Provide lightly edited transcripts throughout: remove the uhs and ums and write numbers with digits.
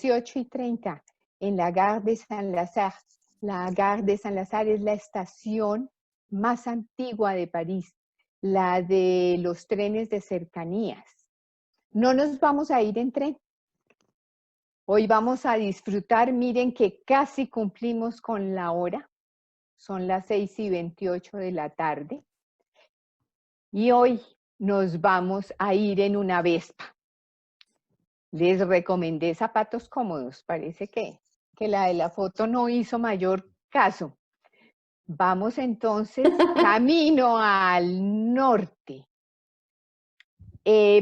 18:30 en la Gare de Saint-Lazare. La Gare de Saint-Lazare es la estación más antigua de París, la de los trenes de cercanías. No nos vamos a ir en tren. Hoy vamos a disfrutar, miren que casi cumplimos con la hora. Son las 6:28 de la tarde. Y hoy nos vamos a ir en una Vespa. Les recomendé zapatos cómodos. Parece que la de la foto no hizo mayor caso. Vamos entonces camino al norte.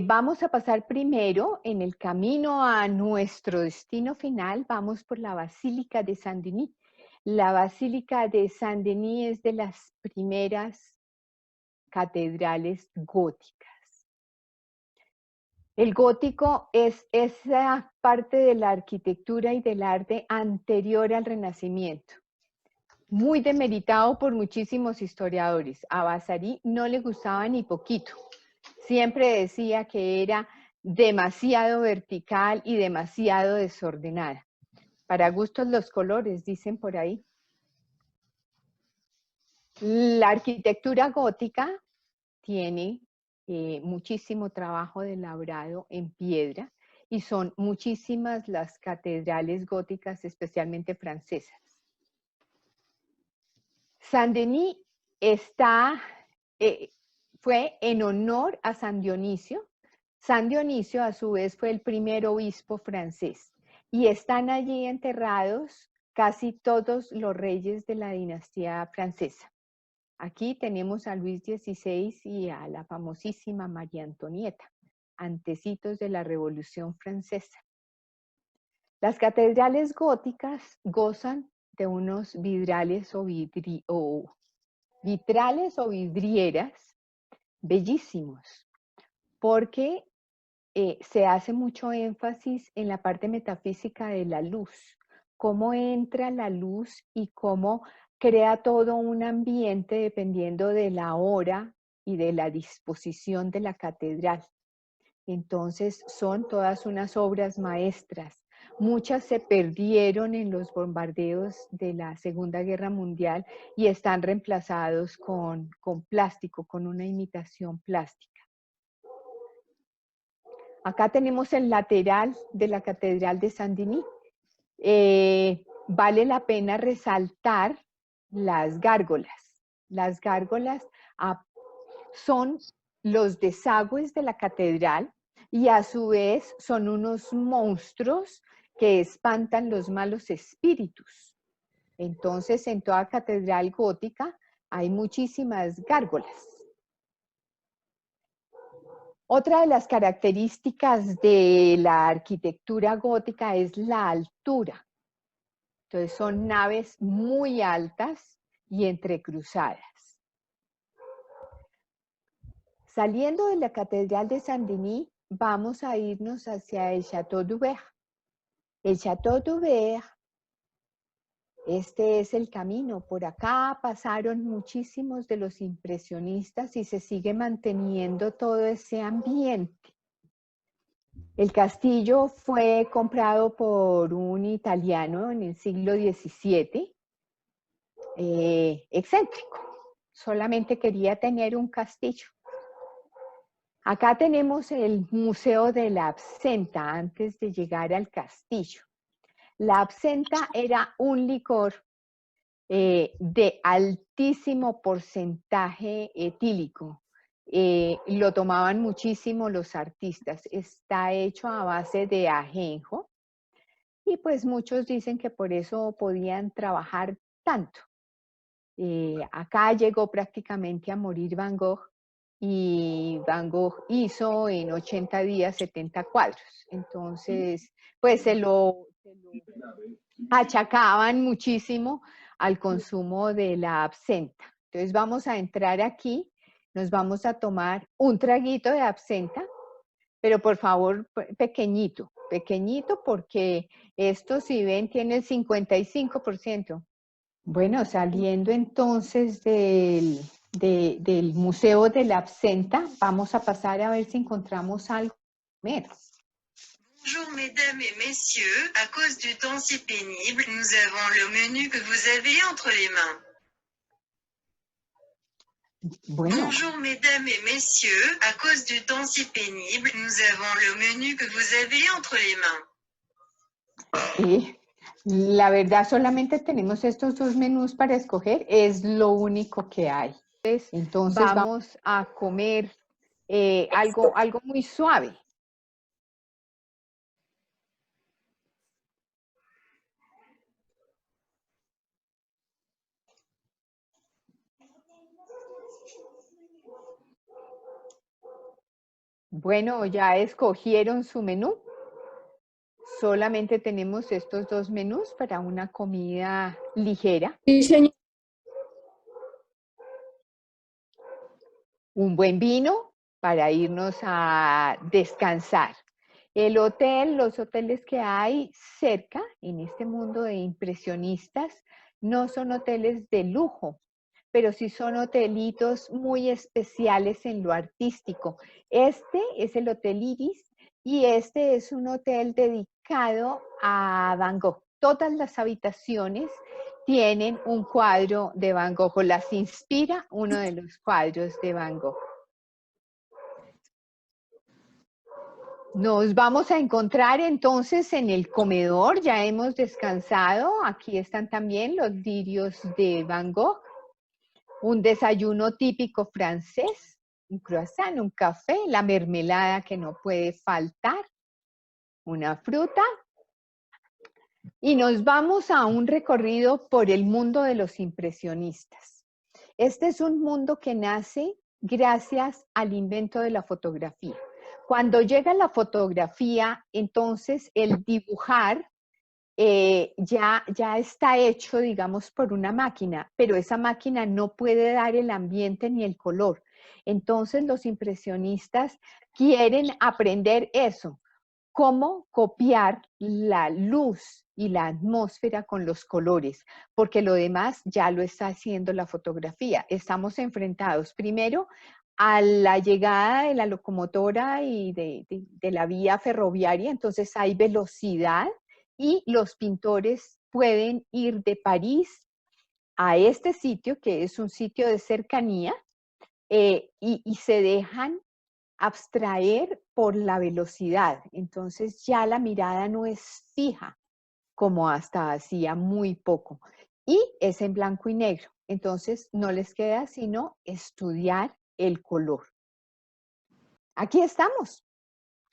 Vamos a pasar primero en el camino a nuestro destino final. Vamos por la Basílica de Saint-Denis. La Basílica de Saint-Denis es de las primeras catedrales góticas. El gótico es esa parte de la arquitectura y del arte anterior al Renacimiento, muy demeritado por muchísimos historiadores. A Vasari no le gustaba ni poquito. Siempre decía que era demasiado vertical y demasiado desordenada. Para gustos los colores, dicen por ahí. La arquitectura gótica tiene muchísimo trabajo de labrado en piedra y son muchísimas las catedrales góticas, especialmente francesas. Saint-Denis fue en honor a San Dionisio. San Dionisio, a su vez, fue el primer obispo francés. Y están allí enterrados casi todos los reyes de la dinastía francesa. Aquí tenemos a Luis XVI y a la famosísima María Antonieta, antecitos de la Revolución Francesa. Las catedrales góticas gozan de unos vitrales o vidrieras bellísimos, porque se hace mucho énfasis en la parte metafísica de la luz, cómo entra la luz y cómo crea todo un ambiente dependiendo de la hora y de la disposición de la catedral. Entonces son todas unas obras maestras. Muchas se perdieron en los bombardeos de la Segunda Guerra Mundial y están reemplazados con plástico, con una imitación plástica. Acá tenemos el lateral de la Catedral de Saint-Denis. Vale la pena resaltar las gárgolas. Las gárgolas son los desagües de la catedral y a su vez son unos monstruos que espantan los malos espíritus. Entonces, en toda catedral gótica hay muchísimas gárgolas. Otra de las características de la arquitectura gótica es la altura. Entonces son naves muy altas y entrecruzadas. Saliendo de la Catedral de Saint-Denis, vamos a irnos hacia el Château d'Aubert. El Château d'Aubert, este es el camino. Por acá pasaron muchísimos de los impresionistas y se sigue manteniendo todo ese ambiente. El castillo fue comprado por un italiano en el siglo XVII, excéntrico, solamente quería tener un castillo. Acá tenemos el Museo de la Absenta antes de llegar al castillo. La absenta era un licor de altísimo porcentaje etílico. Lo tomaban muchísimo los artistas. Está hecho a base de ajenjo y pues muchos dicen que por eso podían trabajar tanto. Acá llegó prácticamente a morir Van Gogh y Van Gogh hizo en 80 días 70 cuadros. Entonces, pues se lo achacaban muchísimo al consumo de la absenta. Entonces vamos a entrar aquí, nos vamos a tomar un traguito de absenta, pero por favor pequeñito, pequeñito porque esto si ven tiene el 55%. Bueno, saliendo entonces del Museo de la Absenta, vamos a pasar a ver si encontramos algo primero. Bonjour mesdames et messieurs, à cause du temps si pénible, nous avons le menu que vous avez entre les mains. Bueno, Bonjour mesdames et messieurs, à cause du temps si pénible, nous avons le menu que vous avez entre les mains. la verdad solamente tenemos estos dos menús para escoger, es lo único que hay. Entonces vamos a comer algo muy suave. Bueno, ya escogieron su menú. Solamente tenemos estos dos menús para una comida ligera. Sí, señor. Un buen vino para irnos a descansar. El hotel, los hoteles que hay cerca en este mundo de impresionistas, no son hoteles de lujo, pero sí son hotelitos muy especiales en lo artístico. Este es el Hotel Iris y este es un hotel dedicado a Van Gogh. Todas las habitaciones tienen un cuadro de Van Gogh, o las inspira uno de los cuadros de Van Gogh. Nos vamos a encontrar entonces en el comedor, ya hemos descansado. Aquí están también los lirios de Van Gogh. Un desayuno típico francés, un croissant, un café, la mermelada que no puede faltar, una fruta. Y nos vamos a un recorrido por el mundo de los impresionistas. Este es un mundo que nace gracias al invento de la fotografía. Cuando llega la fotografía, entonces el dibujar ya está hecho, digamos, por una máquina, pero esa máquina no puede dar el ambiente ni el color. Entonces los impresionistas quieren aprender eso, cómo copiar la luz y la atmósfera con los colores, porque lo demás ya lo está haciendo la fotografía. Estamos enfrentados primero a la llegada de la locomotora y de la vía ferroviaria, entonces hay velocidad y los pintores pueden ir de París a este sitio, que es un sitio de cercanía, y se dejan abstraer por la velocidad. Entonces ya la mirada no es fija, como hasta hacía muy poco. Y es en blanco y negro. Entonces no les queda sino estudiar el color. Aquí estamos,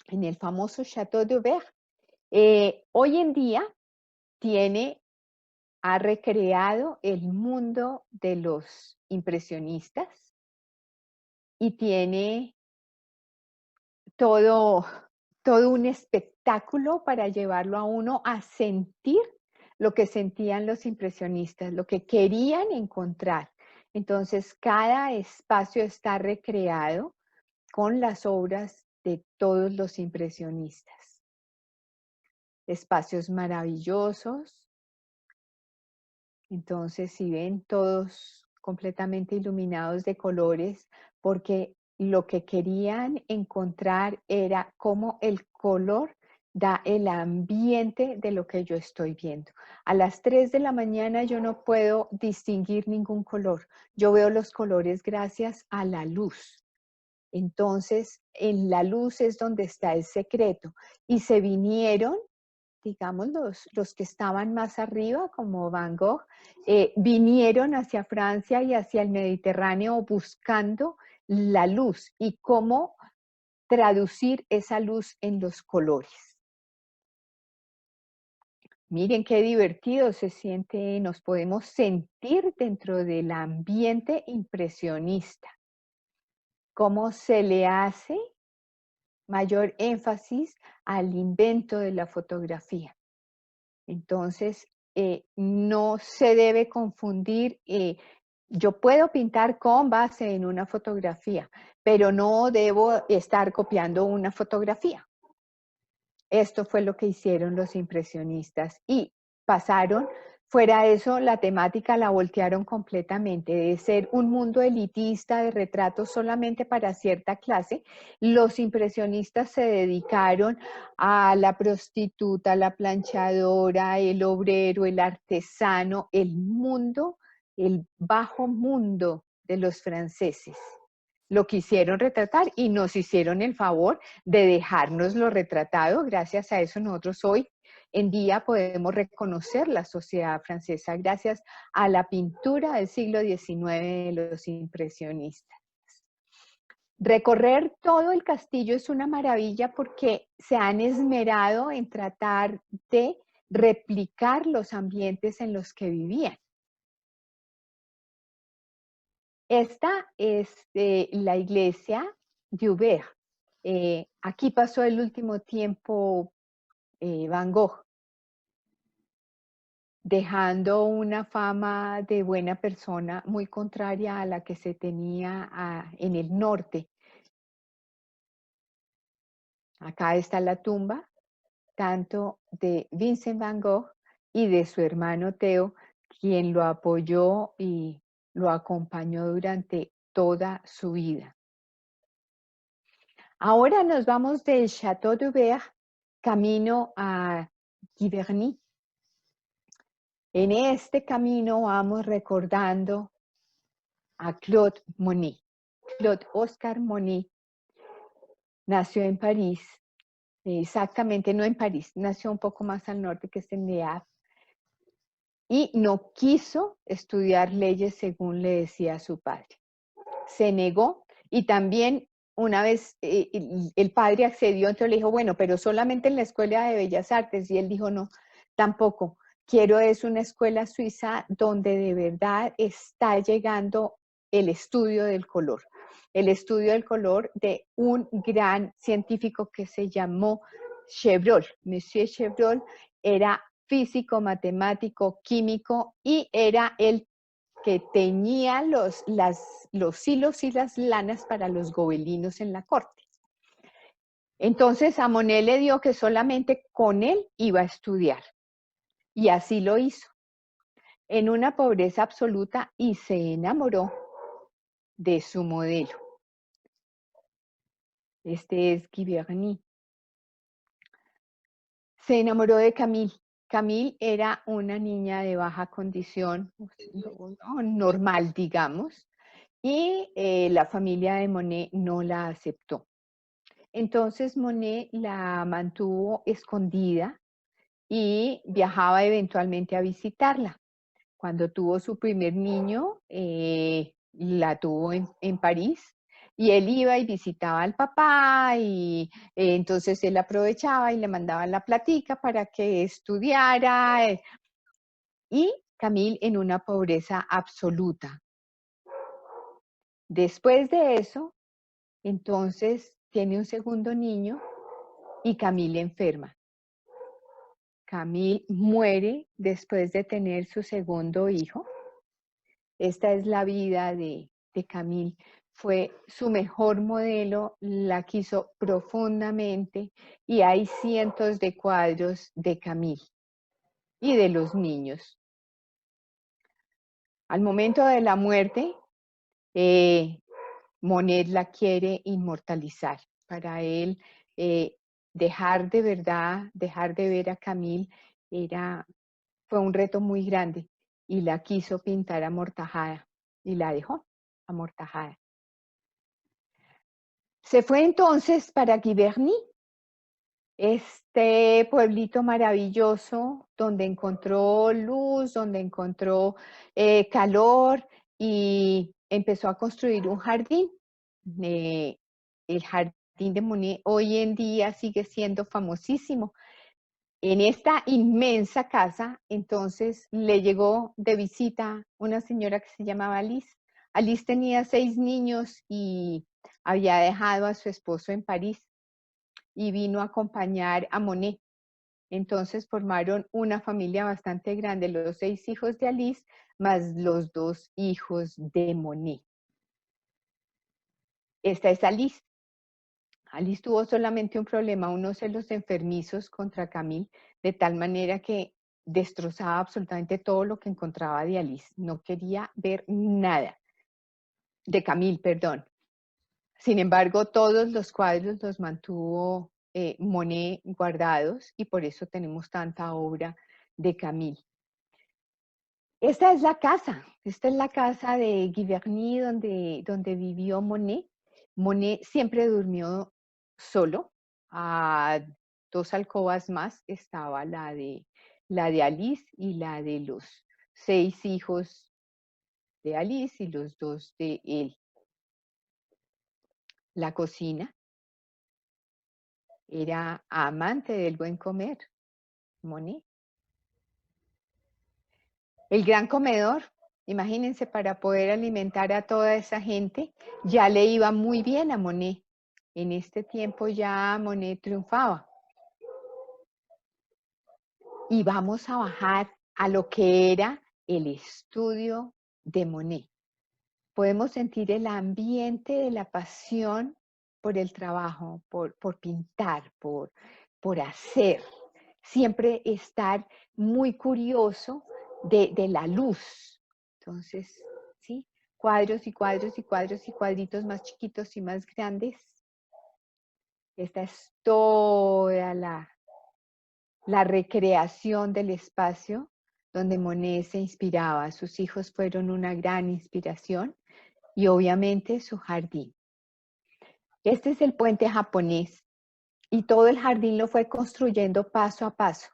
en el famoso Château d'Aubert. Hoy en día ha recreado el mundo de los impresionistas y tiene todo un espectáculo para llevarlo a uno a sentir lo que sentían los impresionistas, lo que querían encontrar. Entonces, cada espacio está recreado con las obras de todos los impresionistas. Espacios maravillosos. Entonces, si ven, todos completamente iluminados de colores, porque lo que querían encontrar era cómo el color da el ambiente de lo que yo estoy viendo. A las 3 de la mañana yo no puedo distinguir ningún color. Yo veo los colores gracias a la luz. Entonces, en la luz es donde está el secreto. Y se vinieron, digamos, los que estaban más arriba, como Van Gogh, vinieron hacia Francia y hacia el Mediterráneo buscando la luz y cómo traducir esa luz en los colores. Miren qué divertido se siente, nos podemos sentir dentro del ambiente impresionista. Cómo se le hace mayor énfasis al invento de la fotografía. Entonces, no se debe confundir, yo puedo pintar con base en una fotografía, pero no debo estar copiando una fotografía. Esto fue lo que hicieron los impresionistas y pasaron Fuera de eso, la temática la voltearon completamente. De ser un mundo elitista de retratos solamente para cierta clase, los impresionistas se dedicaron a la prostituta, la planchadora, el obrero, el artesano, el mundo, el bajo mundo de los franceses. Lo quisieron retratar y nos hicieron el favor de dejárnoslo retratado. Gracias a eso nosotros hoy en día podemos reconocer la sociedad francesa gracias a la pintura del siglo XIX de los impresionistas. Recorrer todo el castillo es una maravilla porque se han esmerado en tratar de replicar los ambientes en los que vivían. Esta es la iglesia de Aubert. Aquí pasó el último tiempo Van Gogh, dejando una fama de buena persona muy contraria a la que se tenía en el norte. Acá está la tumba, tanto de Vincent Van Gogh y de su hermano Theo, quien lo apoyó y lo acompañó durante toda su vida. Ahora nos vamos del Château d'Aubert camino a Giverny. En este camino vamos recordando a Claude Monet. Claude Oscar Monet nació en París, exactamente no en París, nació un poco más al norte, que es en Le Havre, y no quiso estudiar leyes según le decía su padre. Se negó y también una vez el padre accedió, entonces le dijo, bueno, pero solamente en la Escuela de Bellas Artes, y él dijo, no, tampoco. Quiero es una escuela suiza donde de verdad está llegando el estudio del color. El estudio del color de un gran científico que se llamó Chevreul. Monsieur Chevreul era físico, matemático, químico y era el que teñía los hilos y las lanas para los gobelinos en la corte. Entonces a Monet le dio que solamente con él iba a estudiar. Y así lo hizo, en una pobreza absoluta, y se enamoró de su modelo. Este es Giverny. Se enamoró de Camille. Camille era una niña de baja condición, normal, digamos, y la familia de Monet no la aceptó. Entonces Monet la mantuvo escondida y viajaba eventualmente a visitarla. Cuando tuvo su primer niño, la tuvo en París, y él iba y visitaba al papá, y entonces él aprovechaba y le mandaba la platica para que estudiara, y Camille en una pobreza absoluta. Después de eso, entonces tiene un segundo niño y Camille enferma. Camille muere después de tener su segundo hijo. Esta es la vida de Camille. Fue su mejor modelo, la quiso profundamente, y hay cientos de cuadros de Camille y de los niños. Al momento de la muerte, Monet la quiere inmortalizar. Para él, dejar de ver a Camille fue un reto muy grande, y la quiso pintar amortajada y la dejó amortajada. Se fue entonces para Giverny, este pueblito maravilloso donde encontró luz, donde encontró calor, y empezó a construir un jardín. El jardín de Monet hoy en día sigue siendo famosísimo. En esta inmensa casa, entonces, le llegó de visita una señora que se llamaba Alice. Alice tenía 6 niños y había dejado a su esposo en París, y vino a acompañar a Monet. Entonces formaron una familia bastante grande, los 6 hijos de Alice, más los 2 hijos de Monet. Esta es Alice. Alice tuvo solamente un problema, unos celos enfermizos contra Camille, de tal manera que destrozaba absolutamente todo lo que encontraba de Alice. No quería ver nada. De Camille, perdón. Sin embargo, todos los cuadros los mantuvo Monet guardados y por eso tenemos tanta obra de Camille. Esta es la casa de Giverny donde vivió Monet. Monet siempre durmió solo. A 2 alcobas más estaba la de Alice y la de los 6 hijos de Alice y los 2 de él. La cocina. Era amante del buen comer, Monet. El gran comedor, imagínense, para poder alimentar a toda esa gente, ya le iba muy bien a Monet. En este tiempo ya Monet triunfaba. Y vamos a bajar a lo que era el estudio de Monet. Podemos sentir el ambiente de la pasión por el trabajo, por pintar, por hacer. Siempre estar muy curioso de la luz. Entonces, ¿sí? Cuadros y cuadros y cuadros y cuadritos más chiquitos y más grandes. Esta es toda la recreación del espacio donde Monet se inspiraba. Sus hijos fueron una gran inspiración y obviamente su jardín. Este es el puente japonés y todo el jardín lo fue construyendo paso a paso.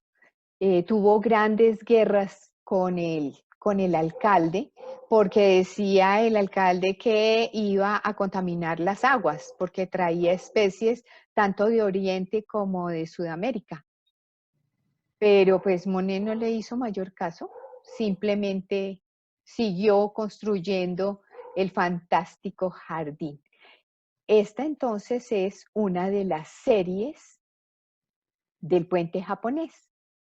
Tuvo grandes guerras con el alcalde, porque decía el alcalde que iba a contaminar las aguas, porque traía especies tanto de Oriente como de Sudamérica. Pero pues Monet no le hizo mayor caso, simplemente siguió construyendo el fantástico jardín. Esta entonces es una de las series del puente japonés.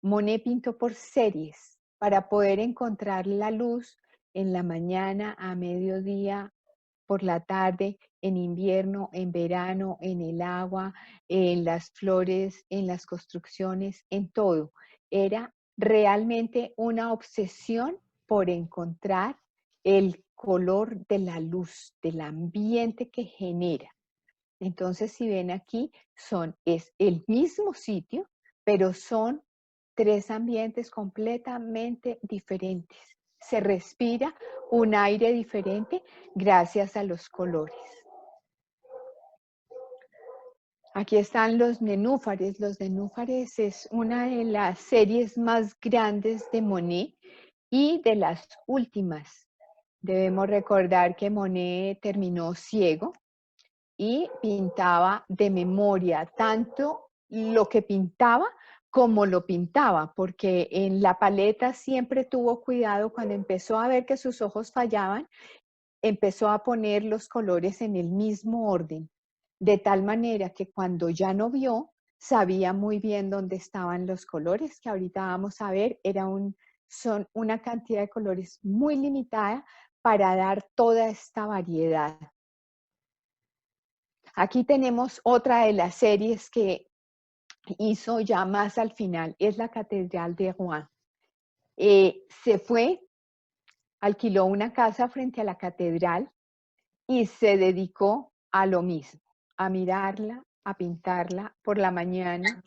Monet pintó por series para poder encontrar la luz en la mañana, a mediodía, por la tarde, en invierno, en verano, en el agua, en las flores, en las construcciones, en todo. Era realmente una obsesión por encontrar el color de la luz, del ambiente que genera. Entonces, si ven aquí, es el mismo sitio, pero son 3 ambientes completamente diferentes. Se respira un aire diferente gracias a los colores. Aquí están los nenúfares. Los nenúfares es una de las series más grandes de Monet y de las últimas. Debemos recordar que Monet terminó ciego y pintaba de memoria, tanto lo que pintaba como lo pintaba, porque en la paleta siempre tuvo cuidado. Cuando empezó a ver que sus ojos fallaban, empezó a poner los colores en el mismo orden, de tal manera que cuando ya no vio, sabía muy bien dónde estaban los colores, que ahorita vamos a ver, son una cantidad de colores muy limitada para dar toda esta variedad. Aquí tenemos otra de las series que hizo ya más al final, es la Catedral de Rouen. Se fue, alquiló una casa frente a la catedral y se dedicó a lo mismo, a mirarla, a pintarla por la mañana,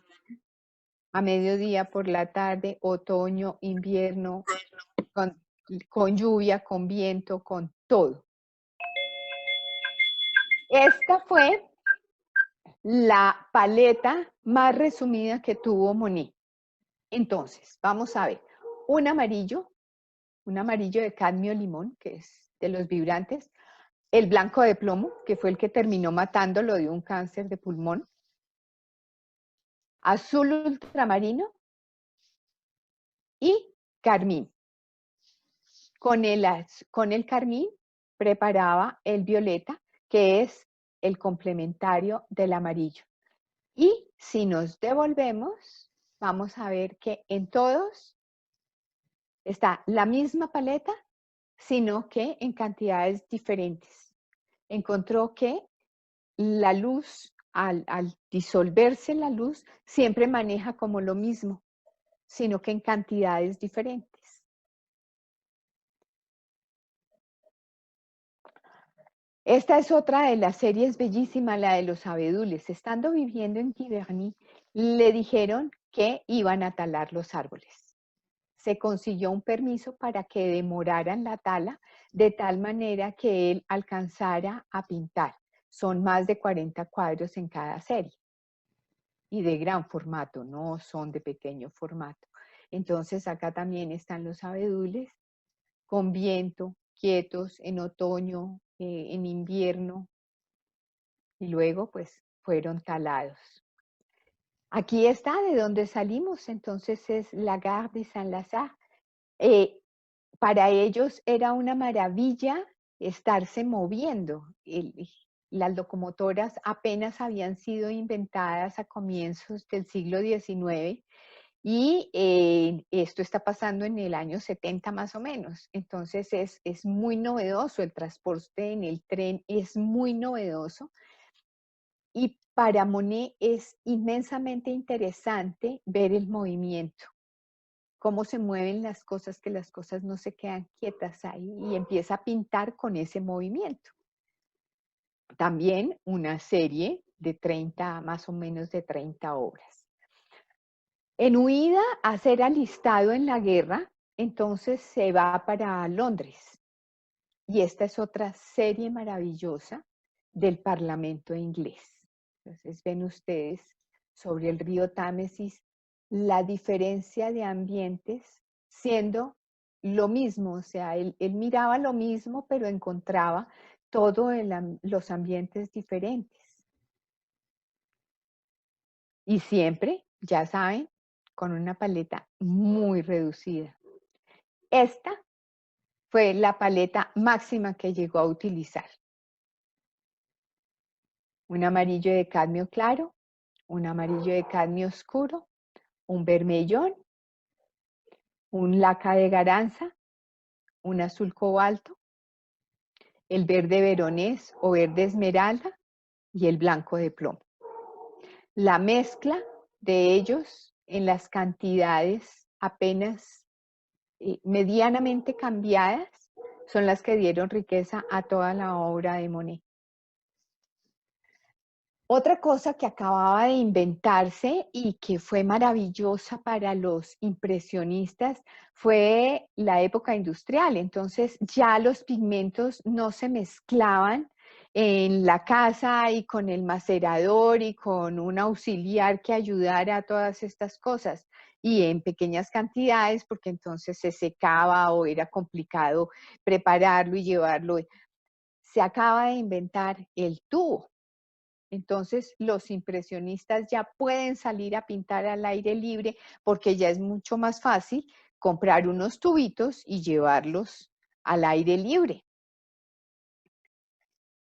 a mediodía, por la tarde, otoño, invierno, con lluvia, con viento, con todo. Esta fue la paleta más resumida que tuvo Monet. Entonces, vamos a ver, un amarillo de cadmio limón, que es de los vibrantes, el blanco de plomo, que fue el que terminó matándolo de un cáncer de pulmón, azul ultramarino y carmín. Con el carmín preparaba el violeta, que es el complementario del amarillo. Y si nos devolvemos, vamos a ver que en todos está la misma paleta, sino que en cantidades diferentes. Encontró que la luz, al disolverse la luz, siempre maneja como lo mismo. sino que en cantidades diferentes. Esta es otra de las series bellísimas, la de los abedules. Estando viviendo en Giverny, le dijeron que iban a talar los árboles. Se consiguió un permiso para que demoraran la tala de tal manera que él alcanzara a pintar. Son más de 40 cuadros en cada serie y de gran formato, no son de pequeño formato. Entonces acá también están los abedules con viento, quietos en otoño, en invierno, y luego pues fueron talados. Aquí está de donde salimos, entonces es la Gare de Saint-Lazare. Para ellos era una maravilla estarse moviendo. Las locomotoras apenas habían sido inventadas a comienzos del siglo XIX y esto está pasando en el año 70 más o menos. Entonces es muy novedoso, el transporte en el tren es muy novedoso. Y para Monet es inmensamente interesante ver el movimiento, cómo se mueven las cosas, que las cosas no se quedan quietas ahí, y empieza a pintar con ese movimiento. También una serie de 30, más o menos de 30 obras. En huida a ser alistado en la guerra, entonces se va para Londres. Y esta es otra serie maravillosa del Parlamento inglés. Entonces ven ustedes sobre el río Támesis la diferencia de ambientes siendo lo mismo, o sea, él miraba lo mismo, pero encontraba todos los ambientes diferentes. Y siempre, ya saben, con una paleta muy reducida. Esta fue la paleta máxima que llegó a utilizar. Un amarillo de cadmio claro, un amarillo de cadmio oscuro, un vermellón, un laca de garanza, un azul cobalto, el verde veronés o verde esmeralda y el blanco de plomo. La mezcla de ellos en las cantidades apenas medianamente cambiadas son las que dieron riqueza a toda la obra de Monet. Otra cosa que acababa de inventarse y que fue maravillosa para los impresionistas fue la época industrial. Entonces ya los pigmentos no se mezclaban en la casa y con el macerador y con un auxiliar que ayudara a todas estas cosas, y en pequeñas cantidades, porque entonces se secaba o era complicado prepararlo y llevarlo. Se acaba de inventar el tubo. Entonces los impresionistas ya pueden salir a pintar al aire libre porque ya es mucho más fácil comprar unos tubitos y llevarlos al aire libre.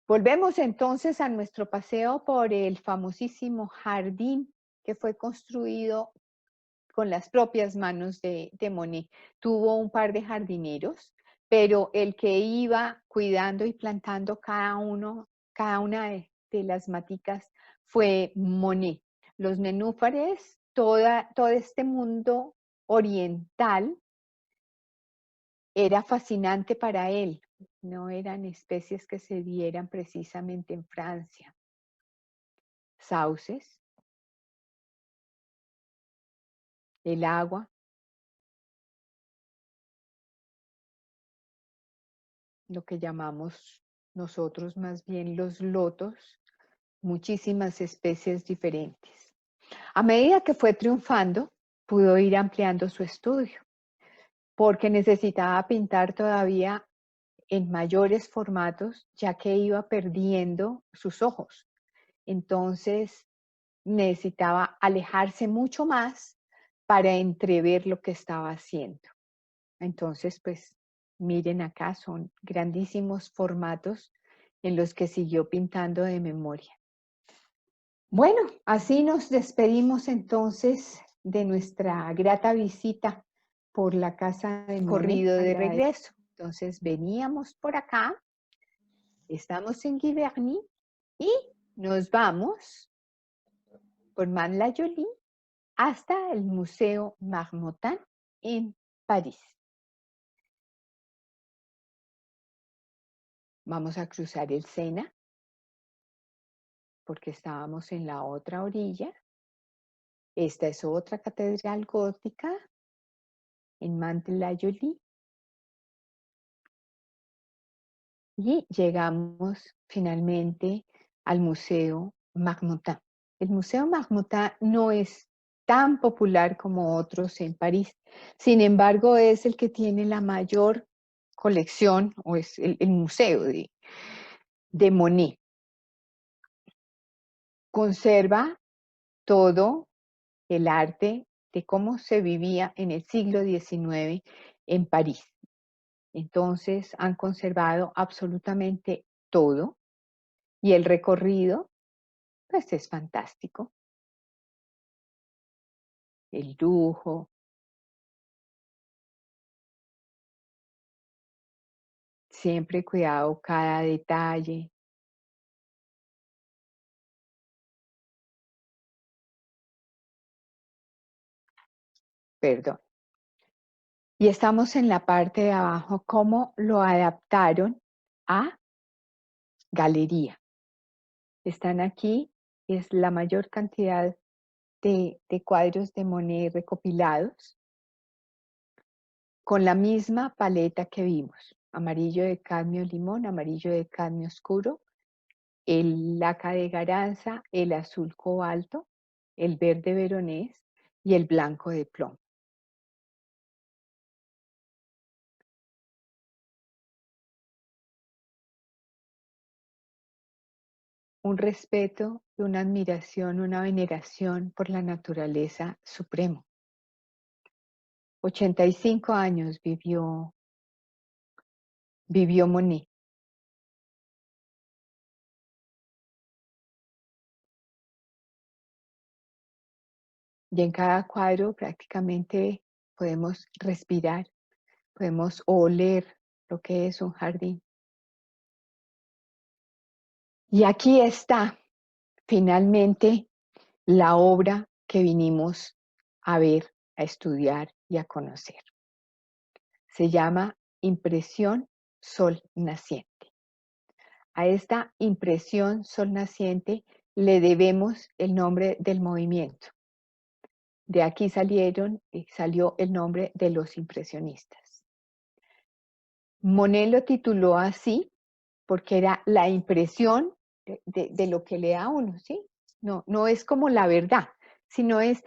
Volvemos entonces a nuestro paseo por el famosísimo jardín que fue construido con las propias manos de Monet. Tuvo un par de jardineros, pero el que iba cuidando y plantando cada una de las maticas fue Monet. Los nenúfares, todo este mundo oriental era fascinante para él. No eran especies que se dieran precisamente en Francia. Sauces, el agua, lo que llamamos nosotros más bien los lotos, muchísimas especies diferentes. A medida que fue triunfando, pudo ir ampliando su estudio, porque necesitaba pintar todavía en mayores formatos, ya que iba perdiendo sus ojos. Entonces, necesitaba alejarse mucho más para entrever lo que estaba haciendo. Entonces, pues, miren acá, son grandísimos formatos en los que siguió pintando de memoria. Bueno, así nos despedimos entonces de nuestra grata visita por la casa de Monet. Corrido de regreso. Entonces veníamos por acá, estamos en Giverny y nos vamos por Man-la-Jolie hasta el Museo Marmottan en París. Vamos a cruzar el Sena, porque estábamos en la otra orilla. Esta es otra catedral gótica en Mantes-la-Jolie. Y llegamos finalmente al Museo Marmottan. El Museo Marmottan no es tan popular como otros en París. Sin embargo, es el que tiene la mayor colección, o es el museo de Monet. Conserva todo el arte de cómo se vivía en el siglo XIX en París. Entonces, han conservado absolutamente todo y el recorrido, pues es fantástico. El lujo, siempre cuidado cada detalle. Perdón. Y estamos en la parte de abajo, cómo lo adaptaron a galería. Están aquí, es la mayor cantidad de cuadros de Monet recopilados con la misma paleta que vimos. Amarillo de cadmio limón, amarillo de cadmio oscuro, el laca de Garanza, el azul cobalto, el verde veronés y el blanco de plomo. Un respeto, una admiración, una veneración por la naturaleza supremo. 85 años vivió Monet. Y en cada cuadro prácticamente podemos respirar, podemos oler lo que es un jardín. Y aquí está finalmente la obra que vinimos a ver, a estudiar y a conocer. Se llama Impresión Sol Naciente. A esta impresión Sol Naciente le debemos el nombre del movimiento. De aquí salió el nombre de los impresionistas. Monet lo tituló así porque era la impresión de lo que le da a uno, ¿sí? No es como la verdad, sino es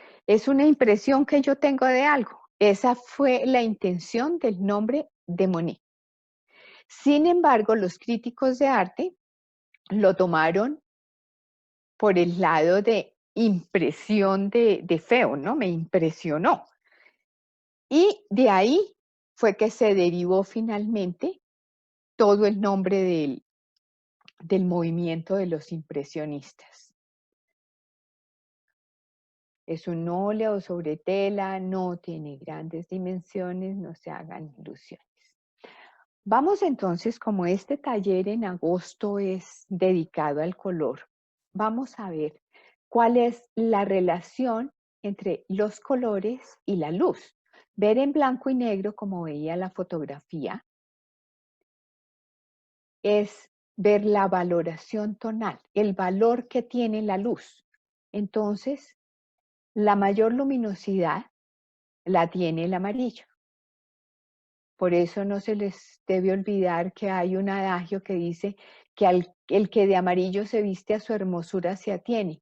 una impresión que yo tengo de algo. Esa fue la intención del nombre de Monet. Sin embargo, los críticos de arte lo tomaron por el lado de impresión de feo, ¿no? Me impresionó. Y de ahí fue que se derivó finalmente todo el nombre del movimiento de los impresionistas. Es un óleo sobre tela, no tiene grandes dimensiones, no se hagan ilusiones. Vamos entonces, como este taller en agosto es dedicado al color, vamos a ver cuál es la relación entre los colores y la luz. Ver en blanco y negro, como veía la fotografía, es ver la valoración tonal, el valor que tiene la luz. Entonces, la mayor luminosidad la tiene el amarillo. Por eso no se les debe olvidar que hay un adagio que dice que el que de amarillo se viste a su hermosura se atiene,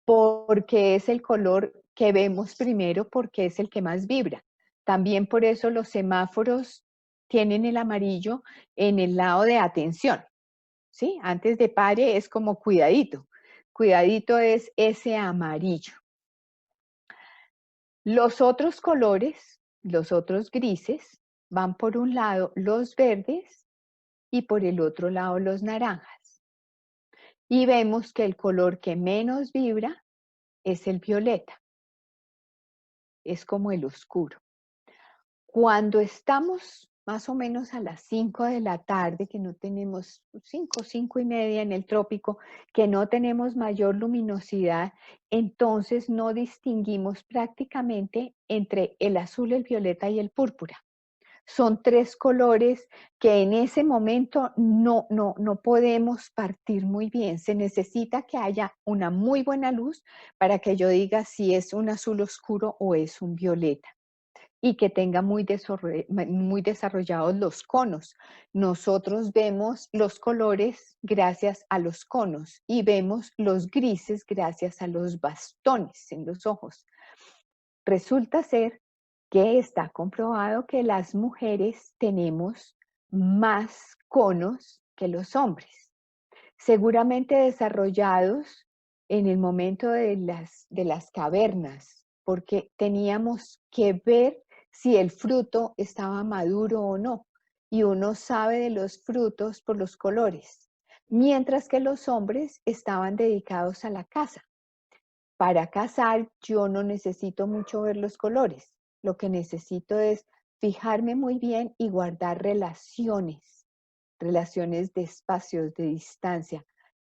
porque es el color que vemos primero, porque es el que más vibra. También por eso los semáforos tienen el amarillo en el lado de atención, ¿sí? Antes de pare es como cuidadito. Cuidadito es ese amarillo. Los otros colores, los otros grises, van por un lado los verdes y por el otro lado los naranjas. Y vemos que el color que menos vibra es el violeta. Es como el oscuro. Cuando estamos más o menos a las 5 de la tarde, que no tenemos 5, 5:30 en el trópico, que no tenemos mayor luminosidad, entonces no distinguimos prácticamente entre el azul, el violeta y el púrpura. Son 3 colores que en ese momento no podemos partir muy bien. Se necesita que haya una muy buena luz para que yo diga si es un azul oscuro o es un violeta, y que tenga muy desarrollados los conos. Nosotros vemos los colores gracias a los conos y vemos los grises gracias a los bastones en los ojos. Resulta ser que está comprobado que las mujeres tenemos más conos que los hombres, seguramente desarrollados en el momento de las cavernas, porque teníamos que ver si el fruto estaba maduro o no, y uno sabe de los frutos por los colores, mientras que los hombres estaban dedicados a la caza. Para cazar yo no necesito mucho ver los colores, lo que necesito es fijarme muy bien y guardar relaciones de espacios, de distancia,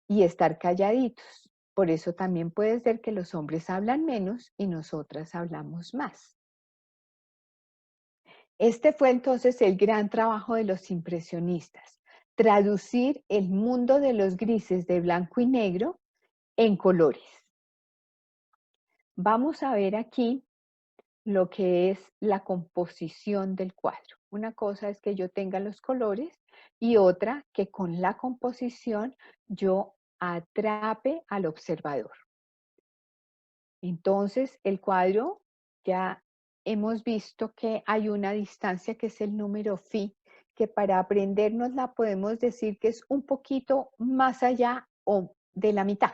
y estar calladitos. Por eso también puede ser que los hombres hablan menos y nosotras hablamos más. Este fue entonces el gran trabajo de los impresionistas, traducir el mundo de los grises de blanco y negro en colores. Vamos a ver aquí lo que es la composición del cuadro. Una cosa es que yo tenga los colores y otra que con la composición yo atrape al observador. Entonces, el cuadro, ya hemos visto que hay una distancia que es el número phi, que para aprendernos la podemos decir que es un poquito más allá o de la mitad.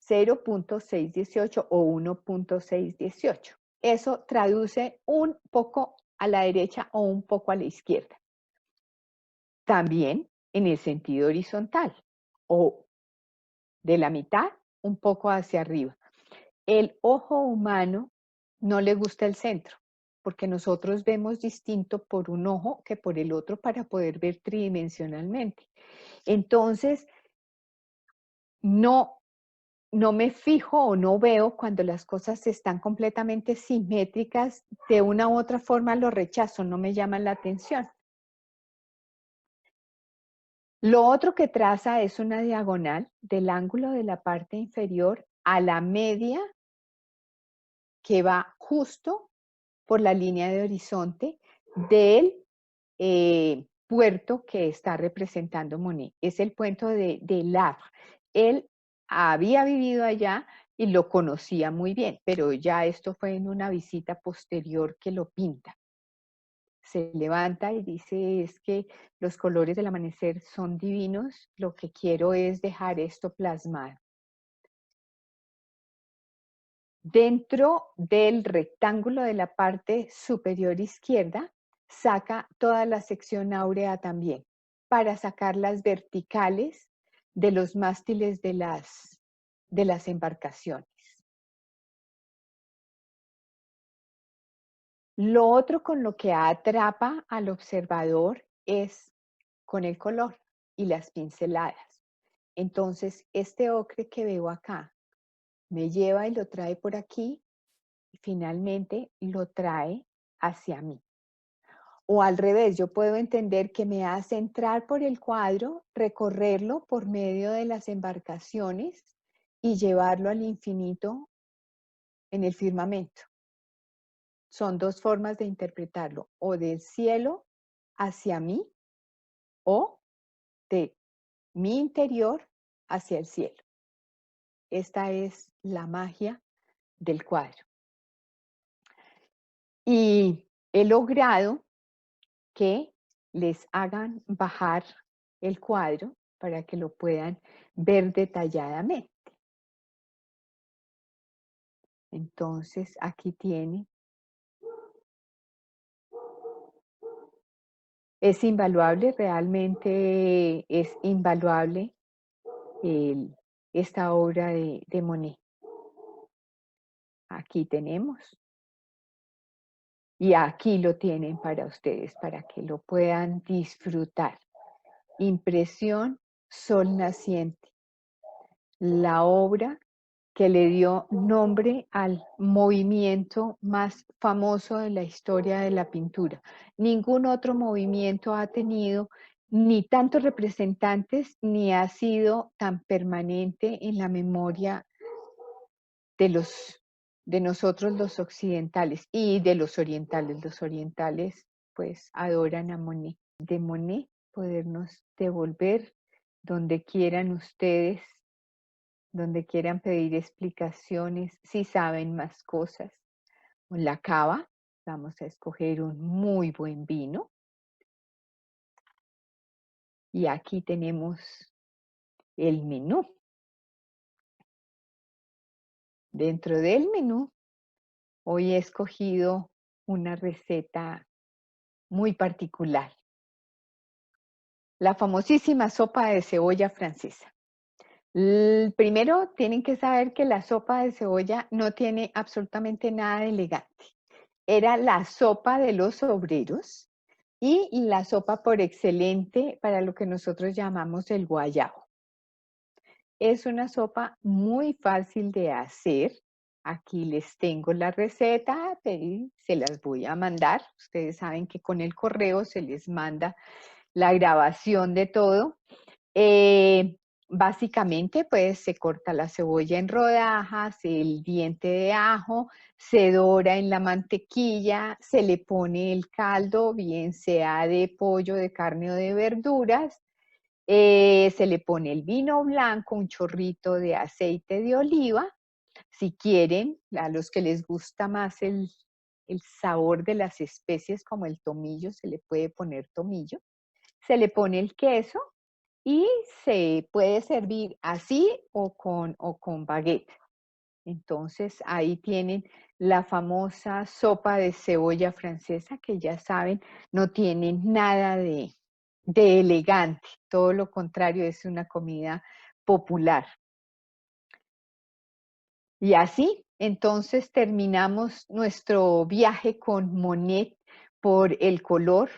0.618 o 1.618. Eso traduce un poco a la derecha o un poco a la izquierda. También en el sentido horizontal o de la mitad un poco hacia arriba. El ojo humano no le gusta el centro, porque nosotros vemos distinto por un ojo que por el otro para poder ver tridimensionalmente. Entonces, no me fijo o no veo cuando las cosas están completamente simétricas, de una u otra forma lo rechazo, no me llaman la atención. Lo otro que traza es una diagonal del ángulo de la parte inferior a la media que va justo por la línea de horizonte del puerto que está representando Monet. Es el puerto de Le Havre. Él había vivido allá y lo conocía muy bien, pero ya esto fue en una visita posterior que lo pinta. Se levanta y dice, es que los colores del amanecer son divinos, lo que quiero es dejar esto plasmado. Dentro del rectángulo de la parte superior izquierda, saca toda la sección áurea también, para sacar las verticales de los mástiles de las embarcaciones. Lo otro con lo que atrapa al observador es con el color y las pinceladas. Entonces, este ocre que veo acá me lleva y lo trae por aquí y finalmente lo trae hacia mí. O al revés, yo puedo entender que me hace entrar por el cuadro, recorrerlo por medio de las embarcaciones y llevarlo al infinito en el firmamento. Son dos formas de interpretarlo, o del cielo hacia mí o de mi interior hacia el cielo. Esta es la magia del cuadro. Y he logrado que les hagan bajar el cuadro para que lo puedan ver detalladamente. Entonces, aquí tiene. Es invaluable, realmente es invaluable esta obra de Monet. Aquí tenemos. Y aquí lo tienen para ustedes, para que lo puedan disfrutar. Impresión Sol Naciente, la obra que le dio nombre al movimiento más famoso de la historia de la pintura. Ningún otro movimiento ha tenido ni tantos representantes, ni ha sido tan permanente en la memoria de nosotros los occidentales y de los orientales. Los orientales pues adoran a Monet. De Monet podernos devolver donde quieran ustedes, donde quieran pedir explicaciones, si saben más cosas. La cava, vamos a escoger un muy buen vino. Y aquí tenemos el menú. Dentro del menú, hoy he escogido una receta muy particular. La famosísima sopa de cebolla francesa. Primero tienen que saber que la sopa de cebolla no tiene absolutamente nada de elegante. Era la sopa de los obreros y la sopa por excelente para lo que nosotros llamamos el guayabo. Es una sopa muy fácil de hacer. Aquí les tengo la receta, se las voy a mandar. Ustedes saben que con el correo se les manda la grabación de todo. Básicamente, pues se corta la cebolla en rodajas, el diente de ajo, se dora en la mantequilla, se le pone el caldo, bien sea de pollo, de carne o de verduras, se le pone el vino blanco, un chorrito de aceite de oliva. Si quieren, a los que les gusta más el sabor de las especies como el tomillo, se le puede poner tomillo. Se le pone el queso y se puede servir así o con baguette. Entonces ahí tienen la famosa sopa de cebolla francesa, que ya saben, no tiene nada de elegante, todo lo contrario, es una comida popular. Y así, entonces terminamos nuestro viaje con Monet por el color,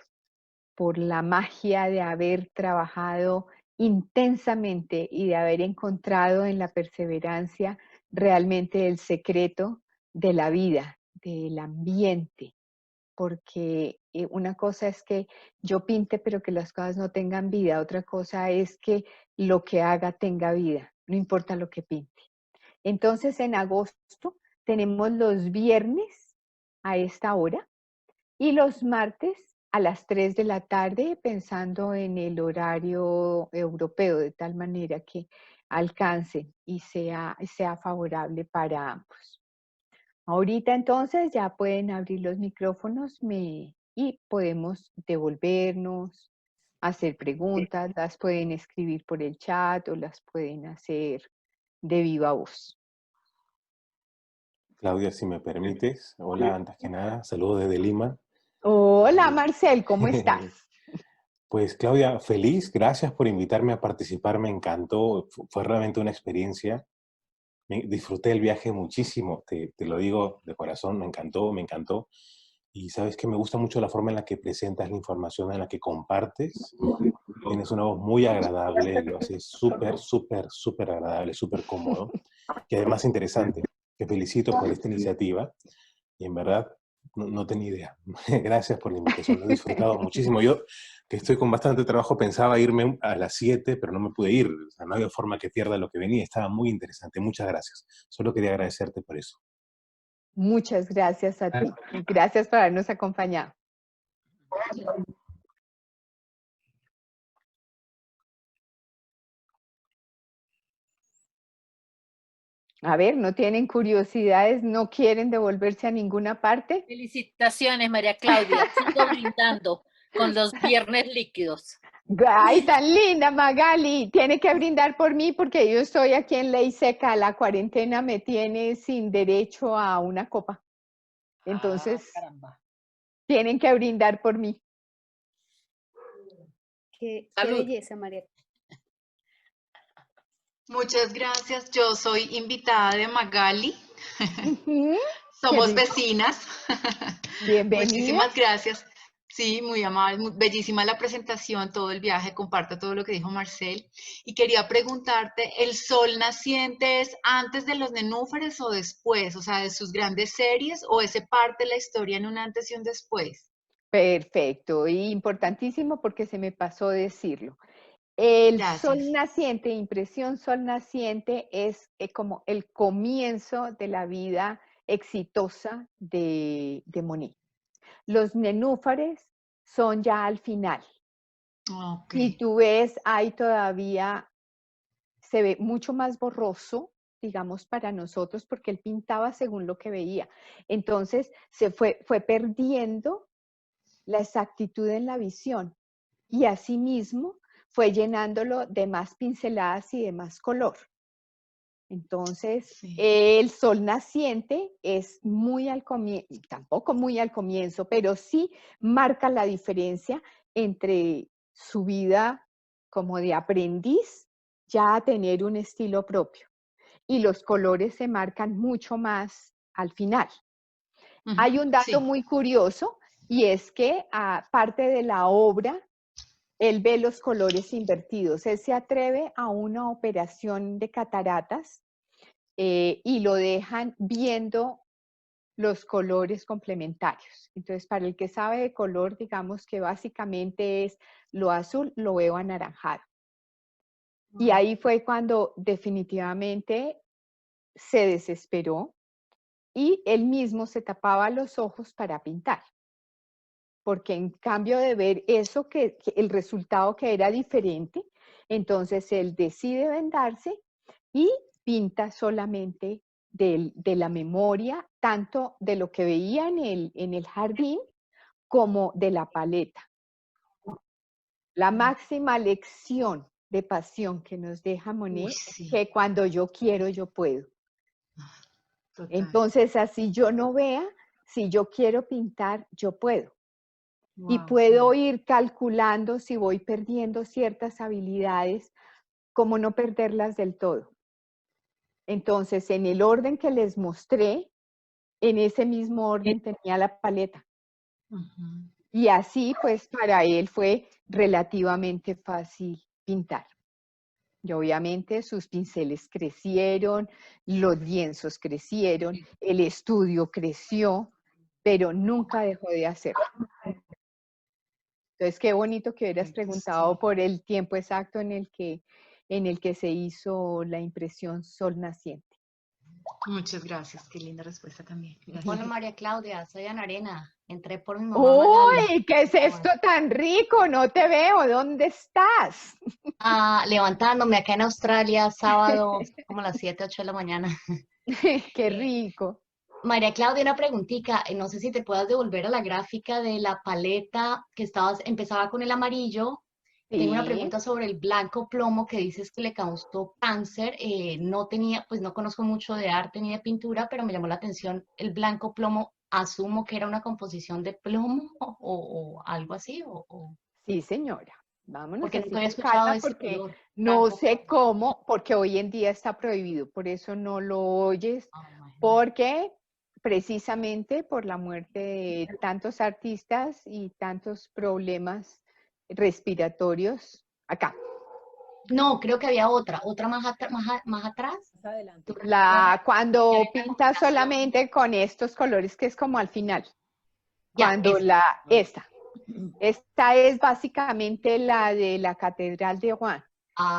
por la magia de haber trabajado intensamente y de haber encontrado en la perseverancia realmente el secreto de la vida, del ambiente, porque una cosa es que yo pinte pero que las cosas no tengan vida, otra cosa es que lo que haga tenga vida, no importa lo que pinte. Entonces en agosto tenemos los viernes a esta hora y los martes a las 3 de la tarde, pensando en el horario europeo, de tal manera que alcance y sea favorable para ambos. Ahorita entonces ya pueden abrir los micrófonos y podemos devolvernos, hacer preguntas, las pueden escribir por el chat o las pueden hacer de viva voz. Claudia, si me permites, hola, antes que nada, saludos desde Lima. Hola Marcel, ¿cómo estás? Pues Claudia, feliz, gracias por invitarme a participar, me encantó, fue realmente una experiencia, disfruté el viaje muchísimo, te lo digo de corazón, me encantó, y sabes que me gusta mucho la forma en la que presentas la información, en la que compartes, tienes una voz muy agradable, lo haces súper agradable, súper cómodo, y además interesante. Te felicito por esta iniciativa, y en verdad, no tenía idea. Gracias por la invitación, lo he disfrutado muchísimo. Yo, que estoy con bastante trabajo, pensaba irme a las 7, pero no me pude ir. O sea, no había forma que pierda lo que venía. Estaba muy interesante. Muchas gracias. Solo quería agradecerte por eso. Muchas gracias a ti. Y gracias por habernos acompañado. A ver, ¿no tienen curiosidades? ¿No quieren devolverse a ninguna parte? Felicitaciones, María Claudia. Sigo brindando con los viernes líquidos. ¡Ay, tan linda, Magali! Tiene que brindar por mí porque yo estoy aquí en ley seca. La cuarentena me tiene sin derecho a una copa. Entonces, tienen que brindar por mí. Qué Salud. belleza, María. Muchas gracias. Yo soy invitada de Magali. Somos rico. vecinas. Bienvenida. Muchísimas gracias. Sí, muy amable, bellísima la presentación, todo el viaje, comparto todo lo que dijo Marcel. Y quería preguntarte, ¿el sol naciente es antes de los nenúfares o después? O sea, de sus grandes series, ¿o ese parte de la historia en un antes y un después? Perfecto, y importantísimo porque se me pasó decirlo. El sol Gracias. naciente, impresión sol naciente, es como el comienzo de la vida exitosa de Monet. Los nenúfares son ya al final. Ok. Si tú ves, hay todavía, se ve mucho más borroso, digamos, para nosotros, porque él pintaba según lo que veía. Entonces, fue perdiendo la exactitud en la visión y asimismo fue llenándolo de más pinceladas y de más color. Entonces, Sí. el sol naciente es muy al comienzo, tampoco muy al comienzo, pero sí marca la diferencia entre su vida como de aprendiz ya a tener un estilo propio. Y los colores se marcan mucho más al final. Hay un dato Sí. muy curioso y es que aparte de la obra, él ve los colores invertidos. Él se atreve a una operación de cataratas y lo dejan viendo los colores complementarios. Entonces, para el que sabe de color, digamos que básicamente es lo azul, lo veo anaranjado. Y ahí fue cuando definitivamente se desesperó y él mismo se tapaba los ojos para pintar. Porque en cambio de ver eso, que el resultado que era diferente, entonces él decide vendarse y pinta solamente de la memoria, tanto de lo que veía en el jardín como de la paleta. La máxima lección de pasión que nos deja Monet es Sí. que cuando yo quiero, yo puedo. Total. Entonces, así yo no vea, si yo quiero pintar, yo puedo. Y Wow, puedo sí. ir calculando si voy perdiendo ciertas habilidades, como no perderlas del todo. Entonces, en el orden que les mostré, en ese mismo orden tenía la paleta. Y así, pues, para él fue relativamente fácil pintar. Y obviamente sus pinceles crecieron, los lienzos crecieron, el estudio creció, pero nunca dejó de hacerlo. Entonces, qué bonito que hubieras preguntado por el tiempo exacto en el que se hizo la impresión sol naciente. Muchas gracias, qué linda respuesta también. Gracias. Hola María Claudia, soy Ana Arena. Entré por mi mamá Magali. ¡Uy! ¿Qué es esto tan rico? No te veo. ¿Dónde estás? Levantándome acá en Australia, sábado, como las 7, 8 de la mañana. ¡Qué rico! María Claudia, una preguntita. No sé si te puedas devolver a la gráfica de la paleta que empezaba con el amarillo. Tengo una Sí. pregunta sobre el blanco plomo que dices que le causó cáncer. No tenía, pues no conozco mucho de arte ni de pintura, pero me llamó la atención el blanco plomo. Asumo que era una composición de plomo o algo así, Sí, señora. Vámonos porque así nunca había con escuchado calma ese porque color, no blanco sé plomo. cómo, porque hoy en día está prohibido, por eso no lo oyes, Imagínate. porque precisamente por la muerte de tantos artistas y tantos problemas respiratorios acá. No, creo que había otra más atrás. Más adelante. Cuando Una pintas combinación. solamente con estos colores, que es como al final, Ya, cuando esa. esta es básicamente la de la Catedral de Rouen.